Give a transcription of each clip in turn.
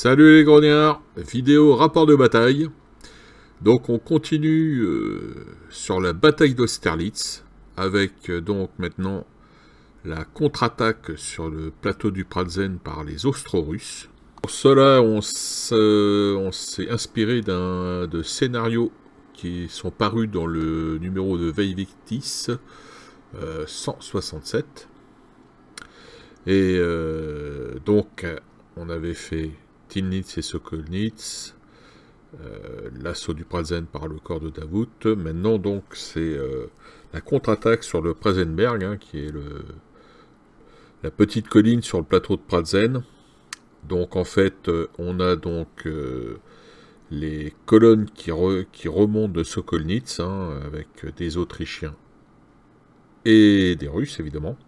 Salut les grognards, vidéo rapport de bataille. Donc on continue sur la bataille d'Austerlitz avec donc maintenant la contre-attaque sur le plateau du Pratzen par les Austro-Russes. Pour cela on s'est inspiré de scénarios qui sont parus dans le numéro de Veivictis 167. Et donc on avait fait Tilnitz et Sokolnitz, l'assaut du Pratzen par le corps de Davout. Maintenant, donc, c'est la contre-attaque sur le Prazenberg, hein, qui est la petite colline sur le plateau de Pratzen. Donc, en fait, on a donc les colonnes qui remontent de Sokolnitz, hein, avec des Autrichiens et des Russes, évidemment,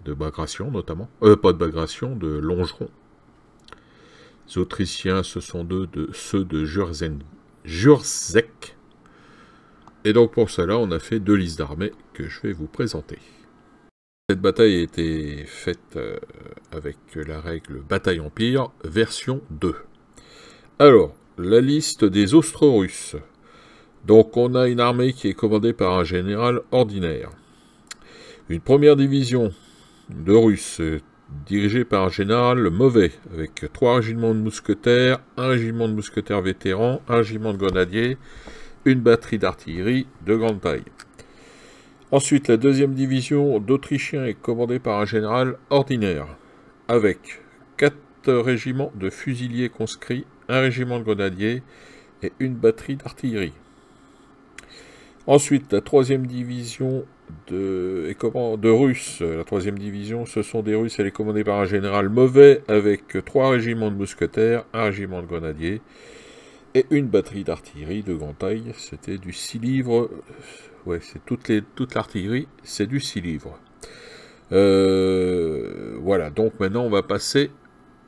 de Bagration notamment. Pas de Bagration, de Longeron. Les Autrichiens, ce sont ceux de Jurzek. Et donc pour cela, on a fait deux listes d'armées que je vais vous présenter. Cette bataille a été faite avec la règle Bataille Empire, version 2. Alors, la liste des Austro-Russes. Donc on a une armée qui est commandée par un général ordinaire. Une première division de Russes dirigé par un général mauvais, avec 3 régiments de mousquetaires, 1 régiment de mousquetaires vétérans, 1 régiment de grenadiers, une batterie d'artillerie de grande taille. Ensuite, la deuxième division d'Autrichiens est commandée par un général ordinaire, avec 4 régiments de fusiliers conscrits, 1 régiment de grenadiers et une batterie d'artillerie. Ensuite, la troisième division de Russes, la troisième division, ce sont des Russes, elle est commandée par un général mauvais, avec 3 régiments de mousquetaires, 1 régiment de grenadiers, et une batterie d'artillerie de grande taille, c'était du 6 livres, ouais, c'est toute l'artillerie, c'est du 6 livres. Voilà, donc maintenant on va passer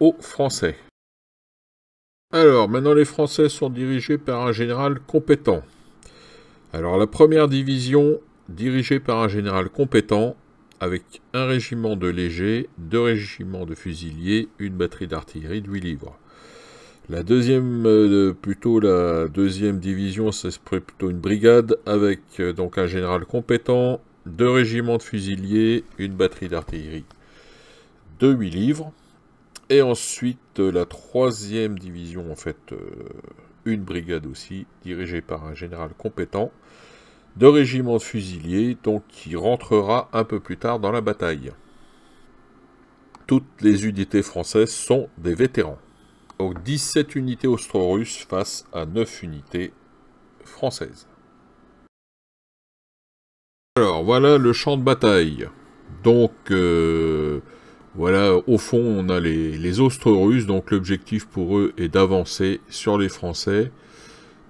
aux Français. Alors, maintenant les Français sont dirigés par un général compétent. Alors la première division, dirigée par un général compétent, avec 1 régiment de légers, 2 régiments de fusiliers, une batterie d'artillerie de 8 livres. La deuxième, la deuxième division, ce serait plutôt une brigade, avec donc un général compétent, 2 régiments de fusiliers, une batterie d'artillerie de 8 livres. Et ensuite la troisième division, en fait, une brigade aussi, dirigée par un général compétent, 2 régiments de fusiliers, donc qui rentrera un peu plus tard dans la bataille. Toutes les unités françaises sont des vétérans. Donc 17 unités austro-russes face à 9 unités françaises. Alors voilà le champ de bataille. Donc voilà, au fond on a les austro-russes, donc l'objectif pour eux est d'avancer sur les Français,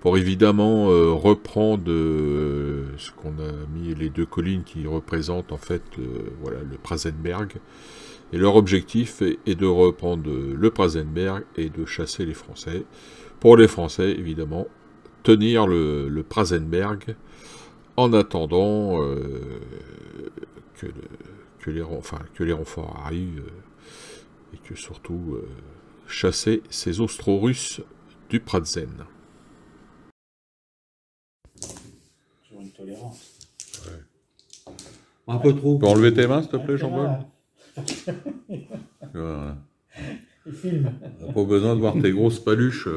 pour évidemment reprendre ce qu'on a mis, les 2 collines qui représentent en fait voilà, le Prazenberg. Et leur objectif est de reprendre le Prazenberg et de chasser les Français. Pour les Français, évidemment, tenir le Prazenberg en attendant que les renforts arrivent et que surtout chasser ces Austro-Russes du Pratzen. Une tolérance. Ouais. Un peu trop. Tu peux enlever tes mains, s'il te plaît, Jean-Paul? Voilà. Il filme. On n'a pas besoin de voir tes grosses paluches.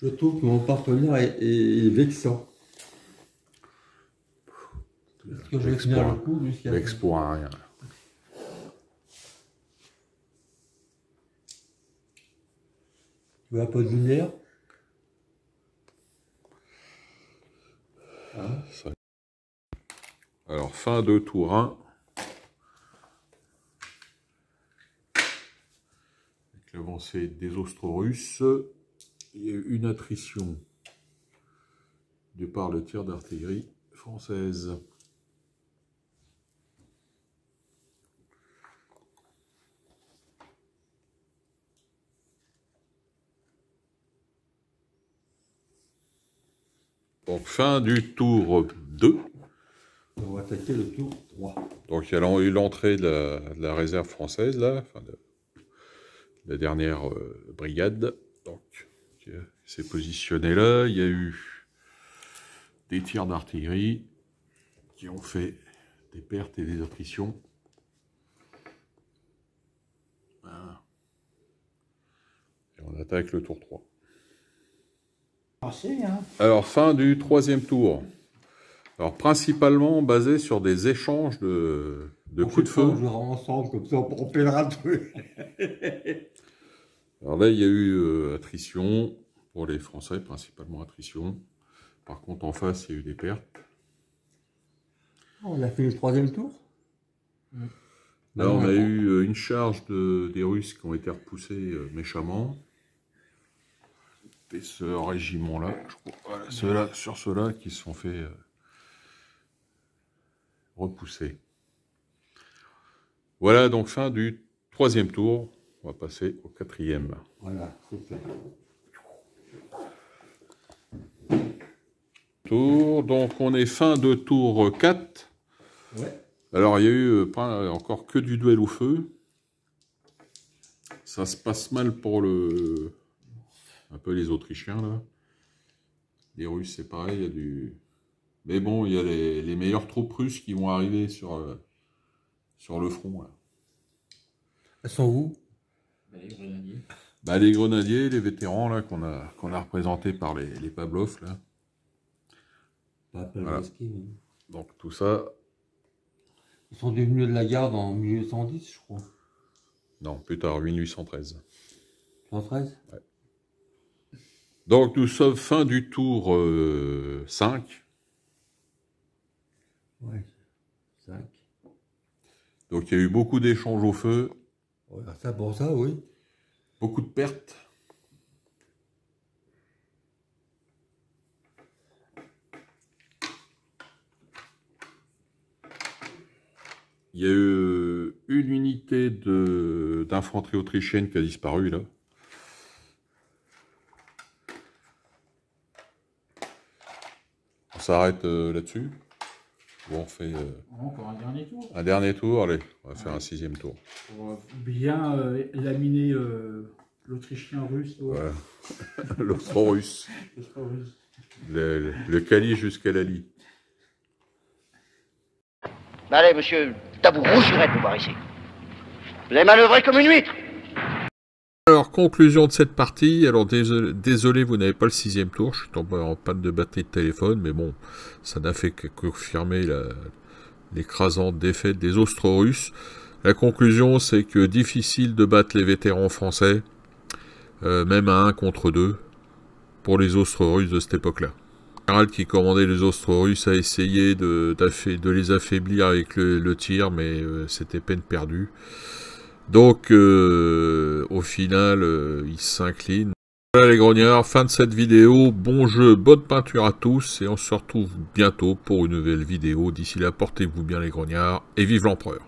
Je trouve que mon partenaire est vexant. Est-ce que je vais tenir le coup jusqu'à... Vex pour un rien. Tu veux un peu de lumière? Hein? Alors, fin de tour 1. Avec l'avancée des Austro-Russes, il y a eu une attrition de par le tir d'artillerie française. Donc, fin du tour 2. On va attaquer le tour 3. Donc il y a eu l'entrée de la réserve française, là, enfin de la dernière brigade, donc qui s'est positionnée là. Il y a eu des tirs d'artillerie qui ont fait des pertes et des attritions. Voilà. Et on attaque le tour 3. Merci, hein. Alors, fin du 3e tour. Alors, principalement basé sur des échanges de coups de feu. On jouera ensemble, comme ça on pèlera le truc. Alors là, il y a eu attrition pour les Français, principalement attrition. Par contre, en face, il y a eu des pertes. On a fait le 3e tour. Là, on a eu une charge des Russes qui ont été repoussés méchamment. Et ce régiment-là, je crois, voilà, sur ceux-là qui se sont fait repousser. Voilà donc fin du 3e tour. On va passer au 4e. Voilà, c'est fait. Tour, donc on est fin de tour 4. Ouais. Alors il y a eu pas encore que du duel au feu. Ça se passe mal pour un peu les Autrichiens là. Les Russes c'est pareil, il y a du... Mais bon, il y a les meilleures troupes russes qui vont arriver sur le front là. Elles sont où? Les grenadiers. Bah, les grenadiers, les vétérans là qu'on a représentés par les Pavlov là. Voilà. Donc tout ça. Ils sont devenus de la garde en 1810, je crois. Non, plus tard, 1813. 113? Ouais. Donc nous sommes fin du tour 5. Ouais, 5. Donc il y a eu beaucoup d'échanges au feu. Voilà, ça pour ça, oui. Beaucoup de pertes. Il y a eu une unité d'infanterie autrichienne qui a disparu là. On s'arrête là-dessus. Bon, on fait Encore un dernier tour. un dernier tour. Allez, on va faire un 6e tour. Pour bien laminer l'Autrichien russe. Voilà. L'austro-russe. Russe. Le Cali jusqu'à Lali. Allez, monsieur, t'as vous rougirez de nous voir ici. Vous avez manœuvré comme une huître. Alors, conclusion de cette partie. Alors, désolé, vous n'avez pas le 6e tour. Je suis tombé en panne de batterie de téléphone, mais bon, ça n'a fait que confirmer l'écrasante défaite des Austro-Russes. La conclusion, c'est que difficile de battre les vétérans français, même à 1 contre 2, pour les Austro-Russes de cette époque-là. Le général qui commandait les Austro-Russes a essayé de les affaiblir avec le tir, mais c'était peine perdue. Donc, au final, ils s'inclinent. Voilà les grognards, fin de cette vidéo. Bon jeu, bonne peinture à tous, et on se retrouve bientôt pour une nouvelle vidéo. D'ici là, portez-vous bien les grognards, et vive l'empereur.